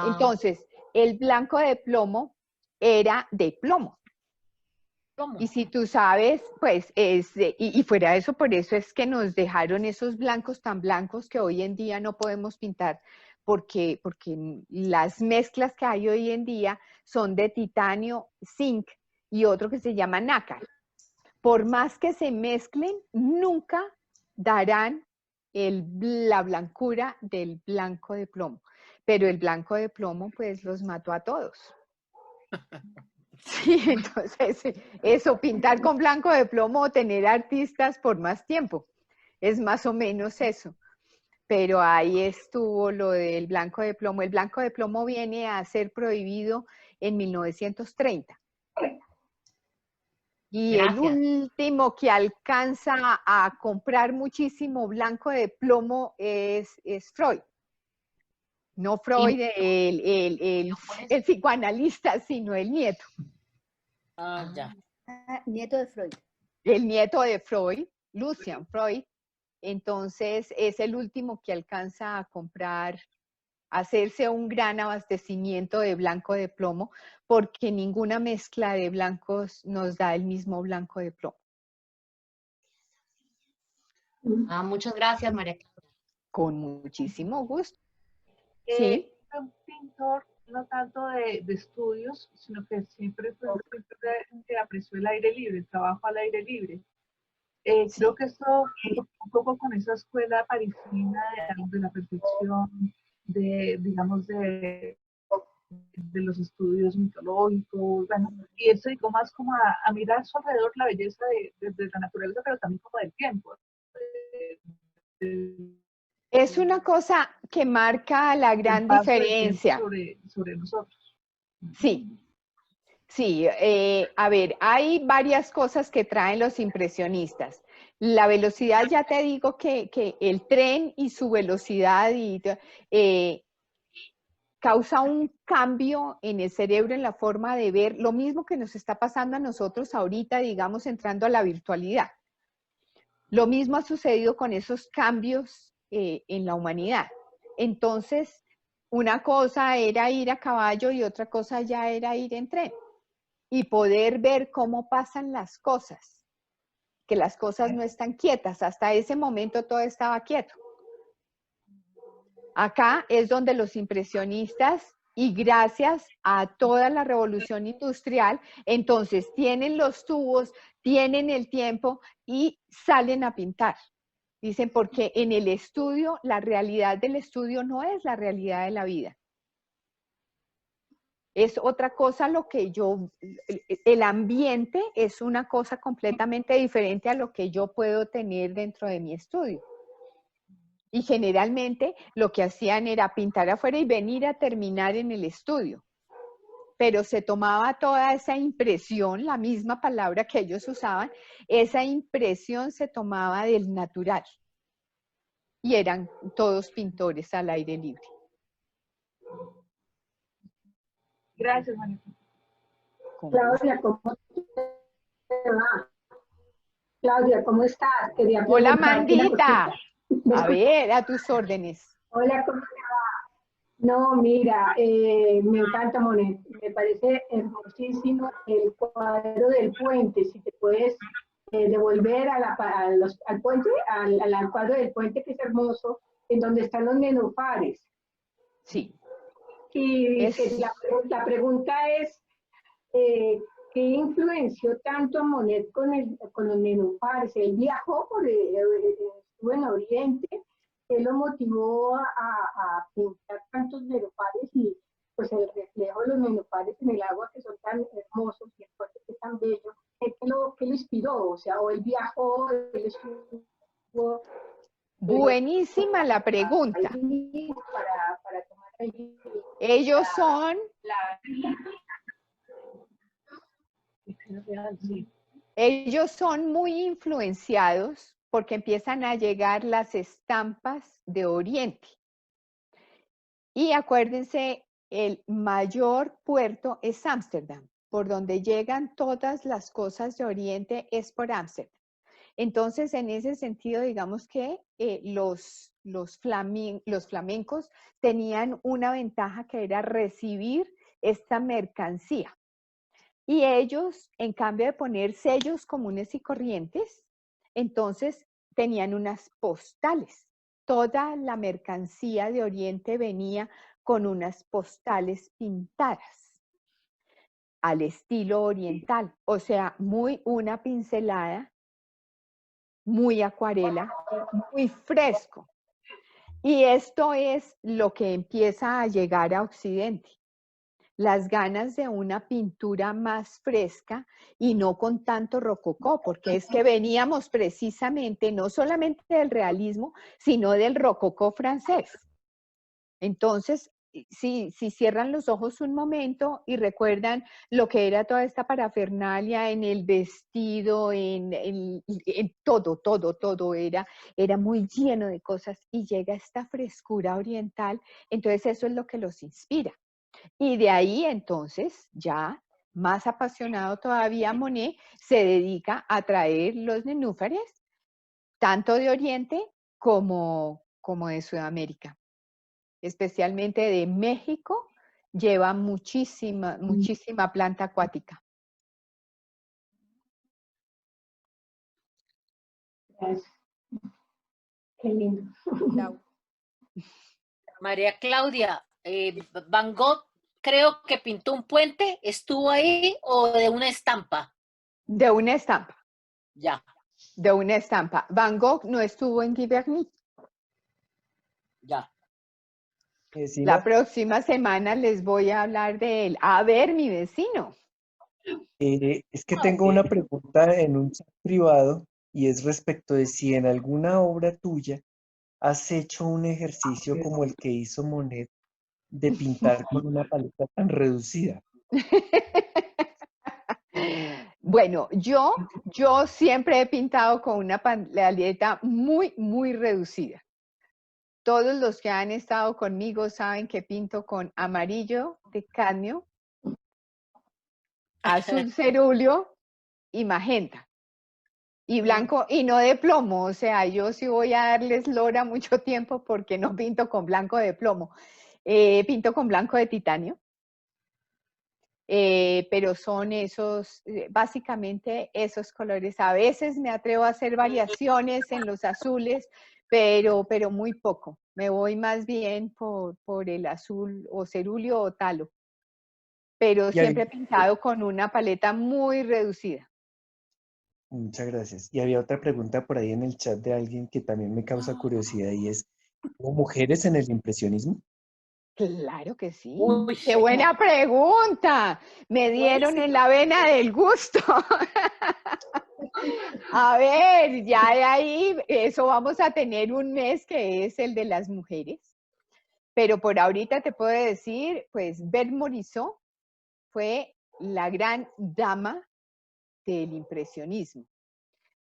Entonces, el blanco de plomo era de plomo. ¿Cómo? Y si tú sabes, pues y fuera de eso, por eso es que nos dejaron esos blancos tan blancos que hoy en día no podemos pintar, porque las mezclas que hay hoy en día son de titanio, zinc y otro que se llama nácar. Por más que se mezclen, nunca darán la blancura del blanco de plomo. Pero el blanco de plomo, pues, los mató a todos. Sí, entonces, eso, pintar con blanco de plomo o tener artistas por más tiempo, es más o menos eso. Pero ahí estuvo lo del blanco de plomo. El blanco de plomo viene a ser prohibido en 1930. Y el Gracias. último que alcanza a comprar muchísimo blanco de plomo es Freud. No Freud, el psicoanalista, sino el nieto. Ah, ya. Nieto de Freud. El nieto de Freud, Lucian Freud. Entonces es el último que alcanza a comprar, hacerse un gran abastecimiento de blanco de plomo, porque ninguna mezcla de blancos nos da el mismo blanco de plomo. Muchas gracias, María Claudia. Con muchísimo gusto. Sí. Sí. Fue un pintor no tanto de estudios, sino que siempre fue un pintor que apreció el aire libre, el trabajo al aire libre. Sí. Creo que esto un poco con esa escuela parisina de la perfección, digamos, de los estudios mitológicos, bueno, y eso digo más como a mirar a su alrededor la belleza de la naturaleza, pero también como del tiempo. Es una cosa que marca la gran diferencia. Sobre nosotros. Sí. Sí, a ver, hay varias cosas que traen los impresionistas. La velocidad, ya te digo que el tren y su velocidad causa un cambio en el cerebro, en la forma de ver, lo mismo que nos está pasando a nosotros ahorita, digamos, entrando a la virtualidad. Lo mismo ha sucedido con esos cambios en la humanidad. Entonces, una cosa era ir a caballo y otra cosa ya era ir en tren. Y poder ver cómo pasan las cosas, que las cosas no están quietas. Hasta ese momento todo estaba quieto. Acá es donde los impresionistas, y gracias a toda la revolución industrial, entonces tienen los tubos, tienen el tiempo y salen a pintar. Dicen, porque en el estudio, la realidad del estudio no es la realidad de la vida. Es otra cosa lo que el ambiente es una cosa completamente diferente a lo que yo puedo tener dentro de mi estudio. Y generalmente lo que hacían era pintar afuera y venir a terminar en el estudio. Pero se tomaba toda esa impresión, la misma palabra que ellos usaban, esa impresión se tomaba del natural. Y eran todos pintores al aire libre. Gracias, María. Claudia, ¿cómo te va? Claudia, ¿cómo estás? Hola, Mandita. A ver, a tus órdenes. Hola, ¿cómo te va? No, mira, me encanta Monet. Me parece hermosísimo el cuadro del puente. Si te puedes devolver al puente, al cuadro del puente, que es hermoso, en donde están los nenúfares. Sí. Y la pregunta es, ¿qué influenció tanto a Monet con los nenúfares? Él viajó estuvo en Oriente, él lo motivó a pintar tantos nenúfares y pues el reflejo de los nenúfares en el agua, que son tan hermosos y el puente que es tan bello, ¿qué lo inspiró? O sea, o él viajó, él estuvo... Buenísima la pregunta. Para tomar ahí Ellos son... Ellos son muy influenciados porque empiezan a llegar las estampas de Oriente. Y acuérdense, el mayor puerto es Ámsterdam, por donde llegan todas las cosas de Oriente es por Ámsterdam. Entonces, en ese sentido, digamos que los flamencos tenían una ventaja que era recibir esta mercancía. Y ellos, en cambio de poner sellos comunes y corrientes, entonces tenían unas postales. Toda la mercancía de Oriente venía con unas postales pintadas al estilo oriental. O sea, muy una pincelada, muy acuarela, muy fresco. Y esto es lo que empieza a llegar a Occidente. Las ganas de una pintura más fresca y no con tanto rococó, porque es que veníamos precisamente no solamente del realismo, sino del rococó francés. Entonces, si cierran los ojos un momento y recuerdan lo que era toda esta parafernalia en el vestido, en todo era muy lleno de cosas y llega esta frescura oriental, entonces eso es lo que los inspira. Y de ahí entonces ya más apasionado todavía Monet se dedica a traer los nenúfares, tanto de Oriente como de Sudamérica. Especialmente de México, lleva muchísima planta acuática. Gracias. Qué lindo. María Claudia, Van Gogh creo que pintó un puente, ¿estuvo ahí o de una estampa? De una estampa. Ya. De una estampa. Van Gogh no estuvo en Giverny. Ya. La próxima semana les voy a hablar de él. A ver, mi vecino. Es que tengo una pregunta en un chat privado y es respecto de si en alguna obra tuya has hecho un ejercicio como el que hizo Monet de pintar con una paleta tan reducida. Bueno, yo siempre he pintado con una paleta muy reducida. Todos los que han estado conmigo saben que pinto con amarillo de cadmio, azul cerúleo y magenta. Y blanco, y no de plomo, o sea, yo sí voy a darles lora mucho tiempo porque no pinto con blanco de plomo. Pinto con blanco de titanio. Pero son esos, básicamente esos colores. A veces me atrevo a hacer variaciones en los azules, pero muy poco. Me voy más bien por el azul o cerúleo o talo. Pero siempre he pintado con una paleta muy reducida. Muchas gracias. Y había otra pregunta por ahí en el chat de alguien que también me causa curiosidad y es, ¿hubo mujeres en el impresionismo? Claro que sí. Uy, ¡Qué buena pregunta! Me dieron en la vena del gusto. A ver, ya de ahí, eso vamos a tener un mes que es el de las mujeres. Pero por ahorita te puedo decir, pues, Beth Morisot fue la gran dama del impresionismo.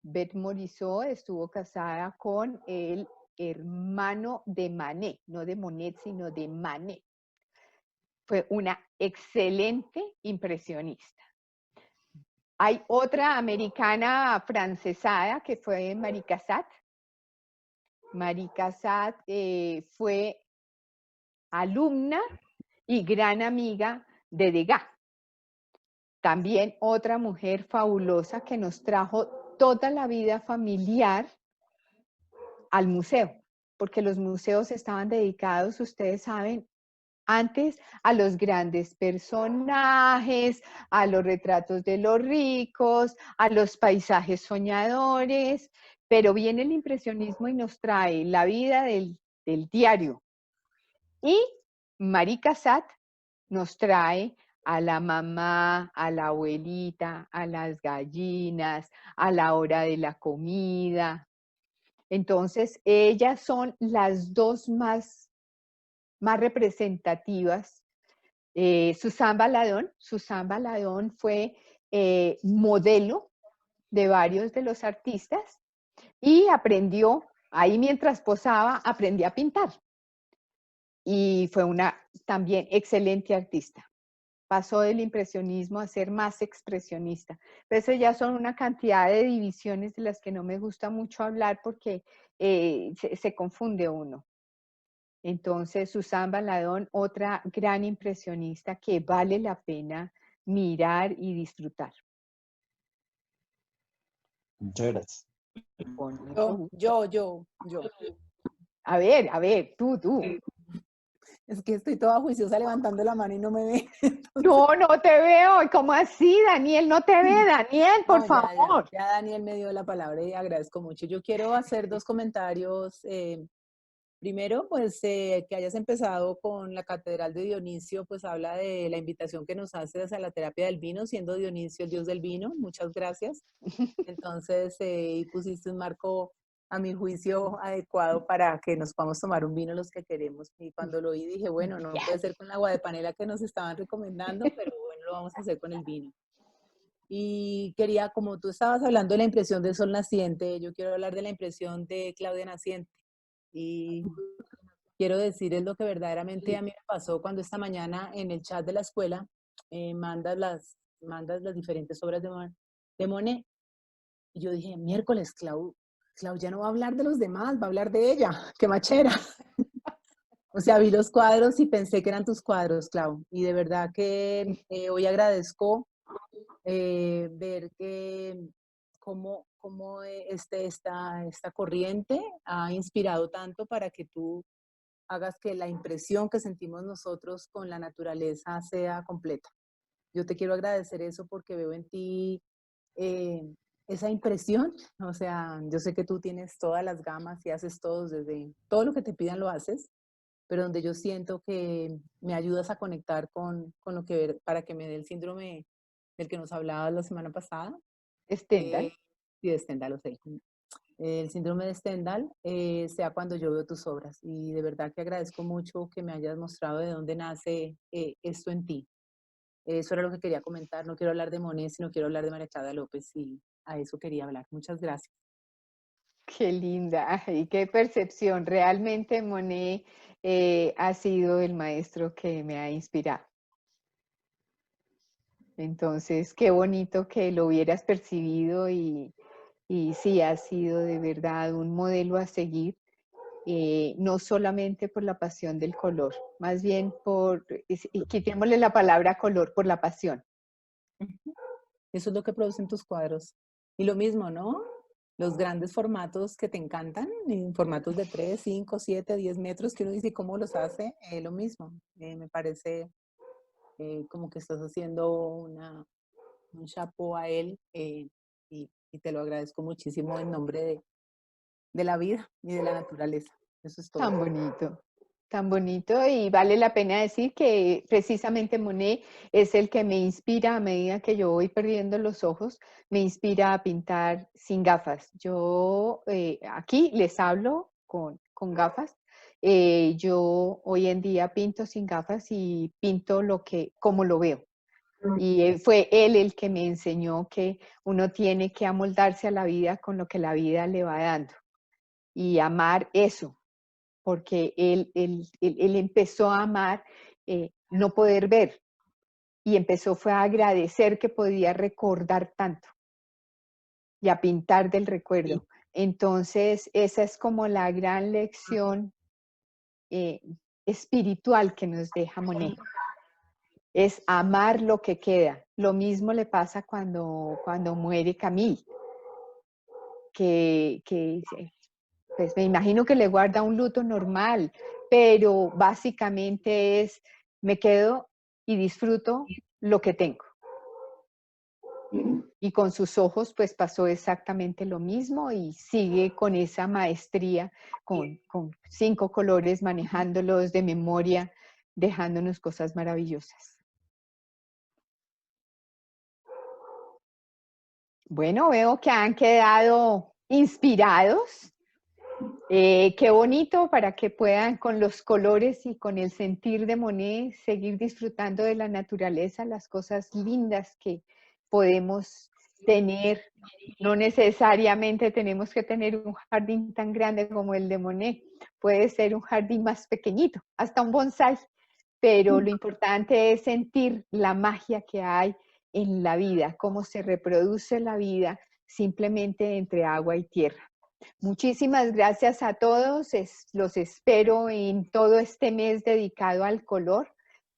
Beth Morisot estuvo casada con el hermano de Manet, no de Monet, sino de Manet. Fue una excelente impresionista. Hay otra americana afrancesada que fue Marie Cassatt. Marie Cassatt fue alumna y gran amiga de Degas. También otra mujer fabulosa que nos trajo toda la vida familiar al museo, porque los museos estaban dedicados, ustedes saben, antes a los grandes personajes, a los retratos de los ricos, a los paisajes soñadores, pero viene el impresionismo y nos trae la vida del diario. Y Marie Cassatt nos trae a la mamá, a la abuelita, a las gallinas, a la hora de la comida. Entonces, ellas son las dos más representativas. Suzanne Valadon fue modelo de varios de los artistas y aprendió, ahí mientras posaba, aprendí a pintar. Y fue una también excelente artista. Pasó del impresionismo a ser más expresionista. Pero eso ya son una cantidad de divisiones de las que no me gusta mucho hablar porque se confunde uno. Entonces, Suzanne Valadon, otra gran impresionista que vale la pena mirar y disfrutar. Muchas gracias. Yo. A ver, tú. Es que estoy toda juiciosa levantando la mano y no me ve. No te veo. ¿Cómo así, Daniel? No te ve, Daniel, por favor. Ya Daniel me dio la palabra y agradezco mucho. Yo quiero hacer dos comentarios. Primero, pues que hayas empezado con la Catedral de Dionisio, pues habla de la invitación que nos haces a la terapia del vino, siendo Dionisio el dios del vino. Muchas gracias. Entonces, pusiste un marco a mi juicio, adecuado para que nos podamos tomar un vino los que queremos. Y cuando lo oí dije, bueno, no puede ser con la agua de panela que nos estaban recomendando, pero bueno, lo vamos a hacer con el vino. Y quería, como tú estabas hablando de la impresión del sol naciente, yo quiero hablar de la impresión de Claudia Naciente. Y quiero decir, es lo que verdaderamente a mí me pasó cuando esta mañana en el chat de la escuela mandas las diferentes obras de Monet. Y yo dije, miércoles, Clau ya no va a hablar de los demás, va a hablar de ella. ¡Qué machera! O sea, vi los cuadros y pensé que eran tus cuadros, Clau. Y de verdad que hoy agradezco ver que cómo esta corriente ha inspirado tanto para que tú hagas que la impresión que sentimos nosotros con la naturaleza sea completa. Yo te quiero agradecer eso porque veo en ti esa impresión. O sea, yo sé que tú tienes todas las gamas y haces desde todo lo que te pidan lo haces, pero donde yo siento que me ayudas a conectar con lo que, para que me dé el síndrome del que nos hablabas la semana pasada. Stendhal. Sí, de Stendhal, lo sé. El síndrome de Stendhal, sea cuando yo veo tus obras. Y de verdad que agradezco mucho que me hayas mostrado de dónde nace esto en ti. Eso era lo que quería comentar. No quiero hablar de Monet, sino quiero hablar de María Claudia López y a eso quería hablar. Muchas gracias. Qué linda y qué percepción. Realmente Monet ha sido el maestro que me ha inspirado. Entonces, qué bonito que lo hubieras percibido y sí, ha sido de verdad un modelo a seguir, no solamente por la pasión del color, más bien y quitémosle la palabra color, por la pasión. Eso es lo que producen tus cuadros. Y lo mismo, ¿no? Los grandes formatos que te encantan, en formatos de 3, 5, 7, 10 metros, que uno dice cómo los hace, lo mismo. Me parece como que estás haciendo un chapeau a él y te lo agradezco muchísimo en nombre de la vida y de la naturaleza. Eso es todo. Tan bonito, y vale la pena decir que precisamente Monet es el que me inspira a medida que yo voy perdiendo los ojos, me inspira a pintar sin gafas. Yo aquí les hablo con gafas. Yo hoy en día pinto sin gafas y pinto como lo veo. Y fue él el que me enseñó que uno tiene que amoldarse a la vida con lo que la vida le va dando y amar eso, porque él empezó a amar no poder ver y fue a agradecer que podía recordar tanto y a pintar del recuerdo. Entonces, esa es como la gran lección espiritual que nos deja Monet. Es amar lo que queda. Lo mismo le pasa cuando muere Camille, que pues me imagino que le guarda un luto normal, pero básicamente es, me quedo y disfruto lo que tengo. Y con sus ojos pues pasó exactamente lo mismo y sigue con esa maestría, con 5 colores, manejándolos de memoria, dejándonos cosas maravillosas. Bueno, veo que han quedado inspirados. Qué bonito para que puedan con los colores y con el sentir de Monet seguir disfrutando de la naturaleza, las cosas lindas que podemos tener. No necesariamente tenemos que tener un jardín tan grande como el de Monet. Puede ser un jardín más pequeñito, hasta un bonsái. Pero lo importante es sentir la magia que hay en la vida, cómo se reproduce la vida simplemente entre agua y tierra. Muchísimas gracias a todos. Los espero en todo este mes dedicado al color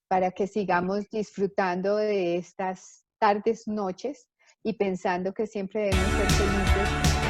para que sigamos disfrutando de estas tardes, noches y pensando que siempre debemos ser felices